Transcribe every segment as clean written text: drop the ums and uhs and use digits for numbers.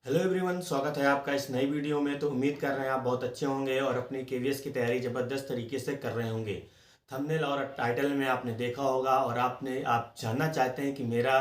Hello everyone, स्वागत है आपका इस नई वीडियो में। तो उम्मीद कर रहे हैं आप बहुत अच्छे होंगे और अपनी केवीएस की तैयारी ज़बरदस्त तरीके से कर रहे होंगे। थंबनेल और टाइटल में आपने देखा होगा और आप जानना चाहते हैं कि मेरा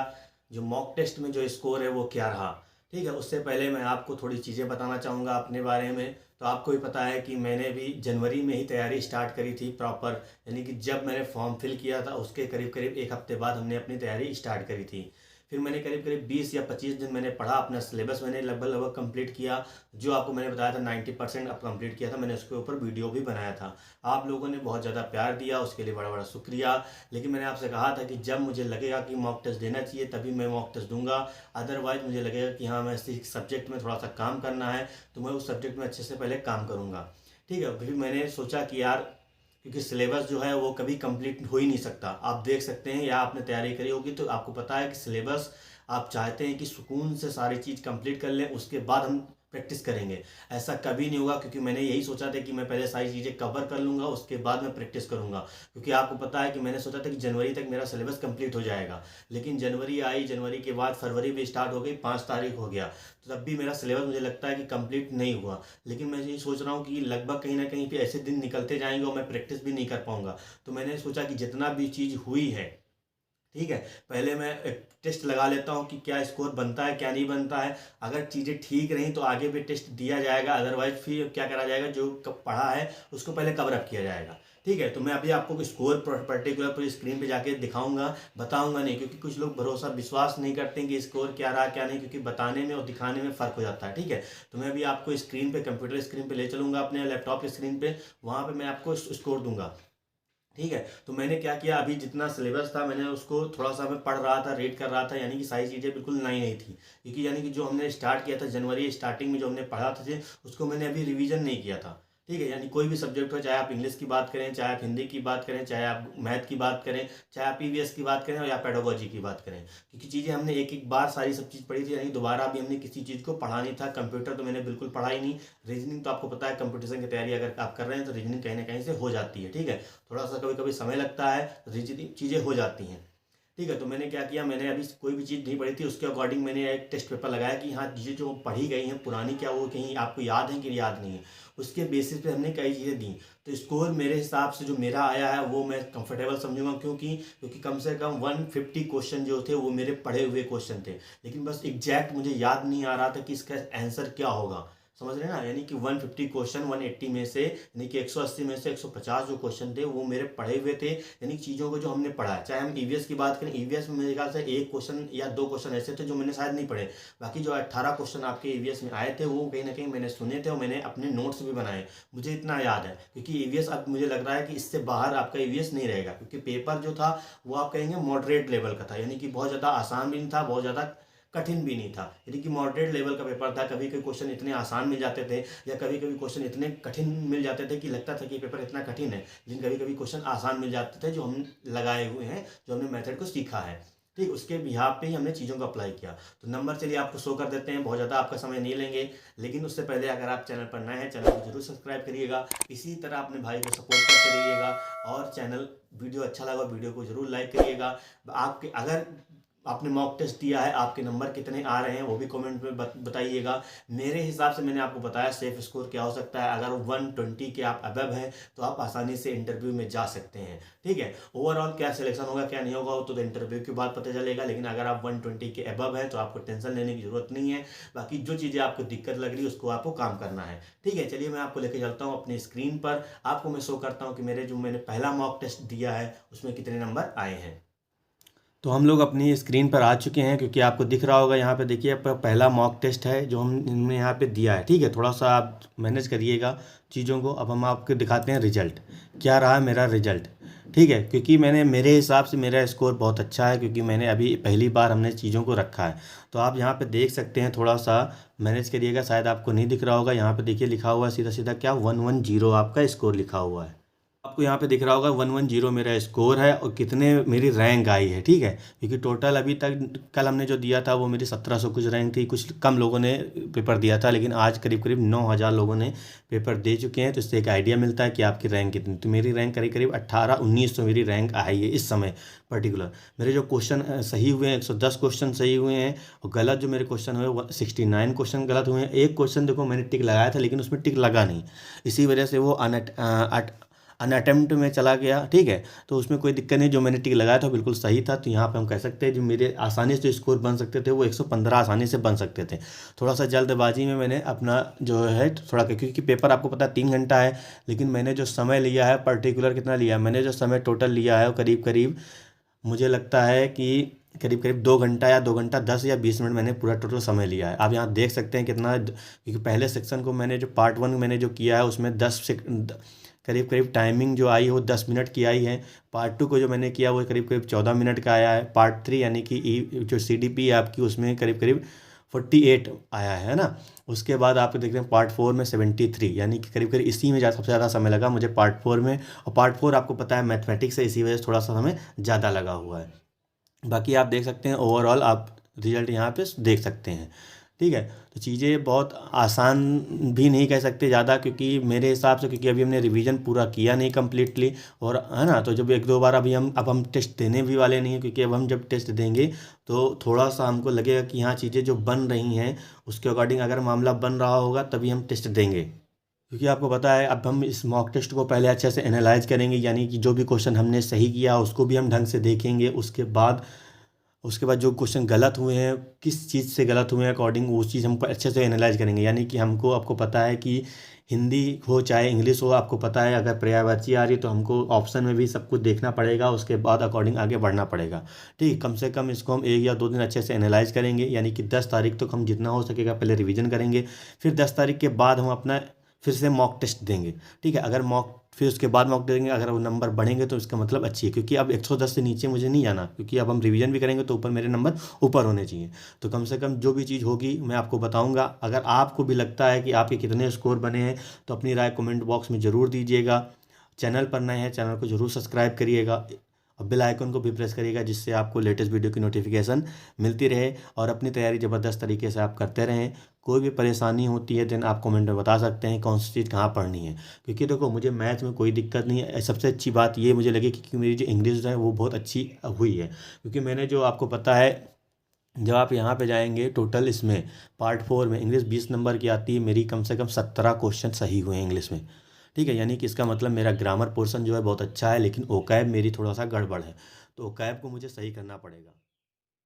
जो मॉक टेस्ट में जो स्कोर है वो क्या रहा। ठीक है, उससे पहले मैं आपको थोड़ी चीज़ें बताना चाहूँगा अपने बारे में। तो आपको भी पता है कि मैंने भी जनवरी में ही तैयारी स्टार्ट करी थी प्रॉपर, यानी कि जब मैंने फॉर्म फिल किया था उसके करीब करीब एक हफ्ते बाद हमने अपनी तैयारी स्टार्ट करी थी। फिर मैंने करीब करीब 20 या 25 दिन मैंने पढ़ा, अपना सिलेबस मैंने लगभग लगभग कंप्लीट किया। जो आपको मैंने बताया था 90% अब कंप्लीट किया था मैंने, उसके ऊपर वीडियो भी बनाया था। आप लोगों ने बहुत ज़्यादा प्यार दिया, उसके लिए बड़ा बड़ा शुक्रिया। लेकिन मैंने आपसे कहा था कि जब मुझे लगेगा कि मॉक टेस्ट देना चाहिए तभी मैं मॉक टेस्ट दूंगा। अदरवाइज मुझे लगेगा कि हाँ, मैं इसी सब्जेक्ट में थोड़ा सा काम करना है तो मैं उस सब्जेक्ट में अच्छे से पहले काम करूँगा। ठीक है, फिर मैंने सोचा कि यार, क्योंकि सिलेबस जो है वो कभी कंप्लीट हो ही नहीं सकता। आप देख सकते हैं या आपने तैयारी करी होगी तो आपको पता है कि सिलेबस आप चाहते हैं कि सुकून से सारी चीज़ कंप्लीट कर लें, उसके बाद हम प्रैक्टिस करेंगे। ऐसा कभी नहीं होगा, क्योंकि मैंने यही सोचा था कि मैं पहले सारी चीज़ें कवर कर लूँगा उसके बाद मैं प्रैक्टिस करूँगा। क्योंकि आपको पता है कि मैंने सोचा था कि जनवरी तक मेरा सिलेबस कंप्लीट हो जाएगा। लेकिन जनवरी आई, जनवरी के बाद फरवरी भी स्टार्ट हो गई, 5 तारीख हो गया, तो तब भी मेरा सिलेबस मुझे लगता है कि कंप्लीट नहीं हुआ। लेकिन मैं ये सोच रहा हूँ कि लगभग कहीं ना कहीं पे ऐसे दिन निकलते जाएंगे और मैं प्रैक्टिस भी नहीं कर पाऊंगा। तो मैंने सोचा कि जितना भी चीज़ हुई है, ठीक है, पहले मैं एक टेस्ट लगा लेता हूँ कि क्या स्कोर बनता है क्या नहीं बनता है। अगर चीज़ें ठीक रहीं तो आगे भी टेस्ट दिया जाएगा, अदरवाइज फिर क्या करा जाएगा, जो पढ़ा है उसको पहले कवर अप किया जाएगा। ठीक है, तो मैं अभी आपको स्कोर पर्टिकुलर पूरी स्क्रीन पे जाके दिखाऊंगा, बताऊंगा नहीं, क्योंकि कुछ लोग भरोसा विश्वास नहीं करते कि स्कोर क्या रहा क्या नहीं, क्योंकि बताने में और दिखाने में फ़र्क हो जाता है। ठीक है, तो मैं अभी आपको स्क्रीन पे, कंप्यूटर स्क्रीन पे ले चलूंगा, अपने लैपटॉप की स्क्रीन पे, वहाँ पे मैं आपको स्कोर दूंगा। ठीक है, तो मैंने क्या किया, अभी जितना सिलेबस था मैंने उसको थोड़ा सा मैं पढ़ रहा था, रीड कर रहा था, यानी कि सारी चीज़ें बिल्कुल नई नहीं थी। क्योंकि यानी कि जो हमने स्टार्ट किया था जनवरी स्टार्टिंग में, जो हमने पढ़ा था उसको मैंने अभी रिवीजन नहीं किया था। ठीक है, यानी कोई भी सब्जेक्ट हो, चाहे आप इंग्लिश की बात करें, चाहे आप हिंदी की बात करें, चाहे आप मैथ की बात करें, चाहे आप ईवीएस की बात करें या पेडागोजी की बात करें, क्योंकि चीज़ें हमने एक एक बार सारी सब चीज़ पढ़ी थी, यानी दोबारा भी हमने किसी चीज़ को पढ़ा नहीं था। कंप्यूटर तो मैंने बिल्कुल पढ़ा ही नहीं। रीजनिंग तो आपको पता है, कंपटीशन की तैयारी अगर आप कर रहे हैं तो रीजनिंग कहीं ना कहीं से हो जाती है। ठीक है, थोड़ा सा कभी कभी समय लगता है, चीज़ें हो जाती हैं। ठीक है, तो मैंने क्या किया, मैंने अभी कोई भी चीज़ नहीं पढ़ी थी उसके अकॉर्डिंग मैंने एक टेस्ट पेपर लगाया कि हाँ, चीज़ें जो पढ़ी गई हैं पुरानी, क्या वो कहीं आपको याद है कि याद नहीं है। उसके बेसिस पे हमने कई चीज़ें दी। तो स्कोर मेरे हिसाब से जो मेरा आया है वो मैं कंफर्टेबल समझूंगा, क्योंकि कम से कम 150 क्वेश्चन जो थे वो मेरे पढ़े हुए क्वेश्चन थे। लेकिन बस एग्जैक्ट मुझे याद नहीं आ रहा था कि इसका आंसर क्या होगा। समझ रहे हैं ना, यानी कि 150 क्वेश्चन 180 में से, यानी कि 180 में से 150 जो क्वेश्चन थे वो मेरे पढ़े हुए थे। यानी चीज़ों को जो हमने पढ़ा है, चाहे हम ईवीएस की बात करें, ईवीएस में मेरे ख्याल से एक क्वेश्चन या दो क्वेश्चन ऐसे थे जो मैंने शायद नहीं पढ़े। बाकी जो 18 क्वेश्चन आपके ईवीएस में आए थे वो कहीं ना कहीं मैंने सुने थे और मैंने अपने नोट्स भी बनाए। मुझे इतना याद है, क्योंकि ईवीएस अब मुझे लग रहा है कि इससे बाहर आपका ईवीएस नहीं रहेगा, क्योंकि पेपर जो था वो आप कहेंगे मॉडरेट लेवल का था, यानी कि बहुत ज़्यादा आसान भी नहीं था, बहुत ज़्यादा कठिन भी नहीं था, यानी कि मॉडरेट लेवल का पेपर था। कभी कभी क्वेश्चन इतने आसान मिल जाते थे या कभी कभी क्वेश्चन इतने कठिन मिल जाते थे कि लगता था कि पेपर इतना कठिन है, लेकिन कभी कभी क्वेश्चन आसान मिल जाते थे जो हम लगाए हुए हैं, जो हमने मेथड को सीखा है। ठीक, उसके बिहाफ पे ही हमने चीज़ों को अप्लाई किया। तो नंबर चलिए आपको शो कर देते हैं, बहुत ज़्यादा आपका समय नहीं लेंगे। लेकिन उससे पहले अगर आप चैनल पर नए हैं, चैनल को जरूर सब्सक्राइब करिएगा, इसी तरह अपने भाई को सपोर्ट करते रहिएगा। और चैनल वीडियो अच्छा लगा वीडियो को जरूर लाइक करिएगा। आपके अगर आपने मॉक टेस्ट दिया है, आपके नंबर कितने आ रहे हैं वो भी कमेंट में बताइएगा। मेरे हिसाब से मैंने आपको बताया सेफ स्कोर क्या हो सकता है। अगर 120 के आप अबव हैं तो आप आसानी से इंटरव्यू में जा सकते हैं। ठीक है, ओवरऑल क्या सिलेक्शन होगा क्या नहीं होगा वो तो इंटरव्यू के बाद पता चलेगा, लेकिन अगर आप 120 के अबव हैं तो आपको टेंशन लेने की जरूरत नहीं है। बाकी जो चीज़ें आपको दिक्कत लग रही है उसको आपको काम करना है। ठीक है, चलिए मैं आपको लेके चलता हूँ अपनी स्क्रीन पर, आपको मैं शो करता हूँ कि मैंने पहला मॉक टेस्ट दिया है उसमें कितने नंबर आए हैं। तो हम लोग अपनी स्क्रीन पर आ चुके हैं, क्योंकि आपको दिख रहा होगा यहाँ पे, देखिए पहला मॉक टेस्ट है जो हमने यहाँ पे दिया है। ठीक है, थोड़ा सा आप मैनेज करिएगा चीज़ों को। अब हम आपको दिखाते हैं रिजल्ट, क्या रहा मेरा रिजल्ट। ठीक है, क्योंकि मेरे हिसाब से मेरा स्कोर बहुत अच्छा है, क्योंकि मैंने अभी पहली बार हमने चीज़ों को रखा है। तो आप यहाँ पे देख सकते हैं, थोड़ा सा मैनेज करिएगा, शायद आपको नहीं दिख रहा होगा। यहाँ पे देखिए लिखा हुआ है सीधा सीधा क्या 110 आपका स्कोर लिखा हुआ है। आपको यहाँ पे दिख रहा होगा 110 मेरा स्कोर है और कितने मेरी रैंक आई है, ठीक है। क्योंकि टोटल अभी तक कल हमने जो दिया था वो मेरी 1700 कुछ रैंक थी, कुछ कम लोगों ने पेपर दिया था, लेकिन आज करीब करीब 9000 लोगों ने पेपर दे चुके हैं। तो इससे एक आइडिया मिलता है कि आपकी रैंक कितनी। तो मेरी रैंक करीब करीब 18-1900 मेरी रैंक आई है इस समय पर्टिकुलर। मेरे जो क्वेश्चन सही हुए हैं 110 क्वेश्चन सही हुए हैं, और गलत जो मेरे क्वेश्चन हुए 69 क्वेश्चन गलत हुए हैं। एक क्वेश्चन देखो मैंने टिक लगाया था लेकिन उसमें टिक लगा नहीं, इसी वजह से वो अनअटेम्प्ट में चला गया, ठीक है। तो उसमें कोई दिक्कत नहीं, जो मैंने टिक लगाया था बिल्कुल सही था। तो यहाँ पे हम कह सकते हैं जो मेरे आसानी से स्कोर बन सकते थे वो 115 आसानी से बन सकते थे। थोड़ा सा जल्दबाजी में मैंने अपना जो है थोड़ा, क्योंकि पेपर आपको पता है 3 घंटा है, लेकिन मैंने जो समय लिया है पर्टिकुलर कितना लिया है, मैंने जो समय टोटल लिया है वो करीब करीब मुझे लगता है कि करीब करीब 2 घंटा या 2 घंटा 10 या 20 मिनट मैंने पूरा टोटल समय लिया है। आप यहाँ देख सकते हैं कितना, क्योंकि पहले सेक्शन को मैंने जो पार्ट 1 मैंने जो किया है उसमें करीब करीब टाइमिंग जो आई वो 10 मिनट की आई है। पार्ट 2 को जो मैंने किया वो करीब करीब 14 मिनट का आया है। पार्ट 3 यानी कि जो CDP है आपकी उसमें करीब करीब 48 आया है ना। उसके बाद आप देख रहे हैं पार्ट 4 में 73, यानी कि करीब करीब इसी में सबसे ज़्यादा समय लगा मुझे पार्ट 4 में। और पार्ट 4 आपको पता है मैथमेटिक्स है, इसी वजह से थोड़ा सा समय ज़्यादा लगा हुआ है। बाकी आप देख सकते हैं ओवरऑल आप रिजल्ट यहाँ पे देख सकते हैं, ठीक है। तो चीज़ें बहुत आसान भी नहीं कह सकते ज़्यादा, क्योंकि मेरे हिसाब से, क्योंकि अभी हमने रिवीजन पूरा किया नहीं कम्प्लीटली, और है ना। तो जब 1-2 बार अभी हम टेस्ट देने भी वाले नहीं हैं, क्योंकि अब हम जब टेस्ट देंगे तो थोड़ा सा हमको लगेगा कि हाँ चीज़ें जो बन रही हैं उसके अकॉर्डिंग अगर मामला बन रहा होगा तभी हम टेस्ट देंगे। क्योंकि आपको पता है अब हम इस मॉक टेस्ट को पहले अच्छे से एनालाइज करेंगे, यानी कि जो भी क्वेश्चन हमने सही किया उसको भी हम ढंग से देखेंगे। उसके बाद जो क्वेश्चन गलत हुए हैं किस चीज़ से गलत हुए हैं अकॉर्डिंग वो चीज़ हमको अच्छे से एनालाइज करेंगे। यानी कि हमको, आपको पता है कि हिंदी हो चाहे इंग्लिश हो, आपको पता है अगर पर्यायवाची आ रही है तो हमको ऑप्शन में भी सब कुछ देखना पड़ेगा, उसके बाद अकॉर्डिंग आगे बढ़ना पड़ेगा, ठीक। कम से कम इसको हम 1 या 2 दिन अच्छे से एनालाइज करेंगे, यानी कि 10 तारीख तक हम जितना हो सकेगा पहले रिवीजन करेंगे। फिर 10 तारीख के बाद हम अपना फिर से मॉक टेस्ट देंगे, ठीक है। अगर मॉक फिर उसके बाद मॉक देंगे, अगर वो नंबर बढ़ेंगे तो इसका मतलब अच्छी है, क्योंकि अब 110 से नीचे मुझे नहीं जाना, क्योंकि अब हम रिवीजन भी करेंगे तो ऊपर मेरे नंबर ऊपर होने चाहिए। तो कम से कम जो भी चीज़ होगी मैं आपको बताऊंगा। अगर आपको भी लगता है कि आपके कितने स्कोर बने हैं तो अपनी राय कमेंट बॉक्स में ज़रूर दीजिएगा। चैनल पर नए हैं चैनल को ज़रूर सब्सक्राइब करिएगा और बेल आइकन को भी प्रेस करिएगा, जिससे आपको लेटेस्ट वीडियो की नोटिफिकेशन मिलती रहे और अपनी तैयारी ज़बरदस्त तरीके से आप करते रहें। कोई भी परेशानी होती है देन आप कमेंट में बता सकते हैं कौन सी चीज़ कहाँ पढ़नी है। क्योंकि देखो मुझे मैथ में कोई दिक्कत नहीं है, सबसे अच्छी बात ये मुझे लगी कि मेरी जो इंग्लिश है वो बहुत अच्छी हुई है। क्योंकि मैंने जो, आपको पता है जब आप यहाँ पे जाएंगे टोटल इसमें पार्ट 4 में इंग्लिश 20 नंबर की आती है, मेरी कम से कम 17 क्वेश्चन सही हुए हैं इंग्लिश में, ठीक है। यानी कि इसका मतलब मेरा ग्रामर पोर्शन जो है बहुत अच्छा है, लेकिन ओकैब मेरी थोड़ा सा गड़बड़ है, तो ओकैब को मुझे सही करना पड़ेगा।